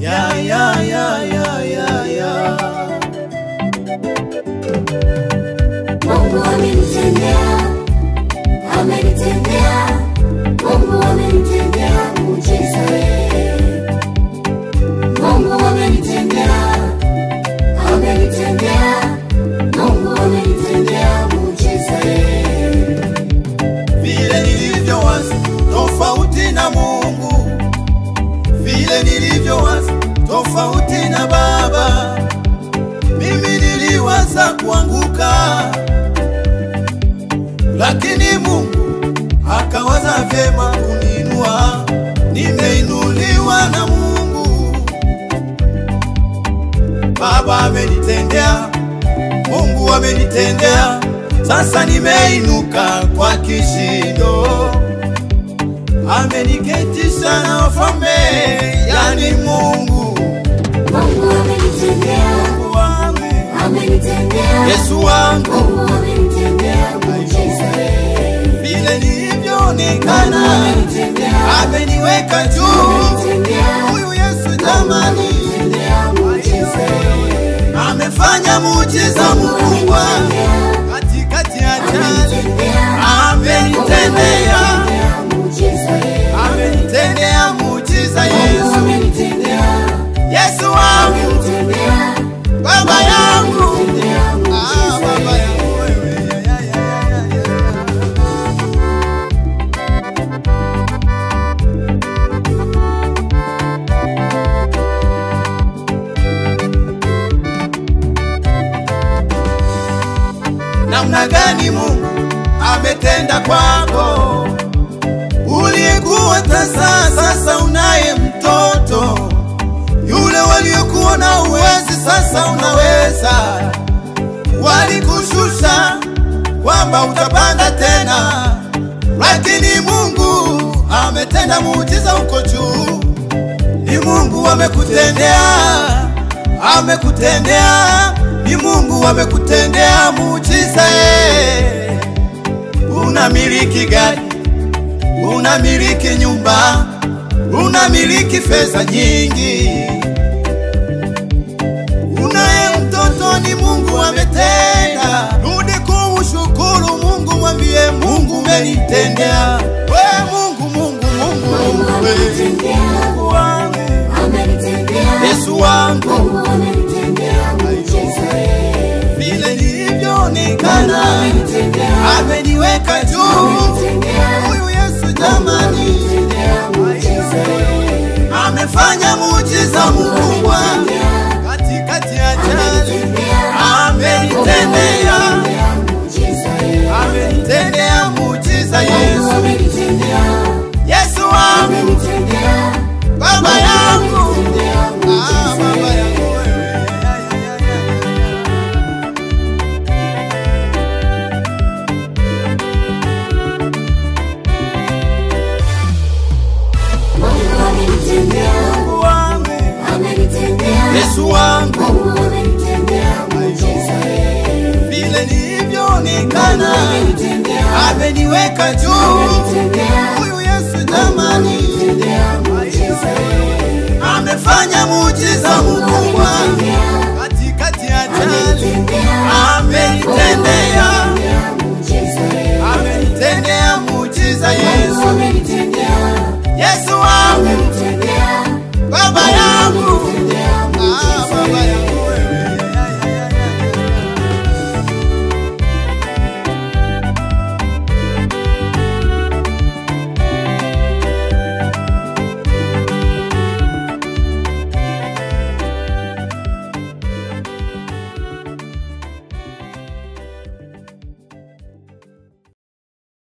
ya ya ya ya ya ya. Mungu amenitendea, amenitendea, Mungu amenitendea muujiza. Mungu amenitendea, amenitendea, Mungu amenitendea muujiza. Vile nilivyowaza tofauti na Mungu, vile nilivyowaza tofauti na Baba. Mimi niliwaza kuanguka, lakini Mungu akawaza vyema kuniinua. Nimeinuliwa na Mungu. Baba amenitendea, Mungu amenitendea, sasa nimeinuka kwa kishindo. Ameniketisha na wafalme, yani Mungu. Mungu amenitendea, Mungu wangu, amenitendea, Yesu wangu, Mungu amenitendea muujiza. vile nilivyoonekana ameniweka juu. Huyu Yesu jamani, amefanya muujiza mkubwa katikati ya ajali. Amenitendea, amenitendea muujiza. Yesu wangu, Baba yangu, Baba yangu wewe, ya ya ya ya ya. Namna gani Mungu ametenda kwako? Uliyekuwa tasa, sasa unaye mtoto. Yule waliokuwa na uwezi, sasa unaweza. Walikushusha kwamba utapanda tena, lakini Mungu ametenda muujiza uko juu. Ni Mungu amekutendea, amekutendea, ni Mungu amekutendea muujiza. Unamiliki gari, unamiliki nyumba, unamiliki fedha nyingi, unaye mtoto, ni Mungu ametenda. Rudi kumshukuru Mungu, mwambie Mungu umenitendea. We Mungu, Mungu, Mungu, Mungu wangu, Yesu wangu, vile nilivyoonekana ameniweka juu. Huyu Yesu jamani, amefanya muujiza mkubwa katikati ya ajali. Amenitendea, amenitendea muujiza. Yesu wangu, Baba yangu, Baba yangu wewe, ya ya ya ya. Mungu wangu, Yesu wangu, vile nilivyoonekana ameniweka juu.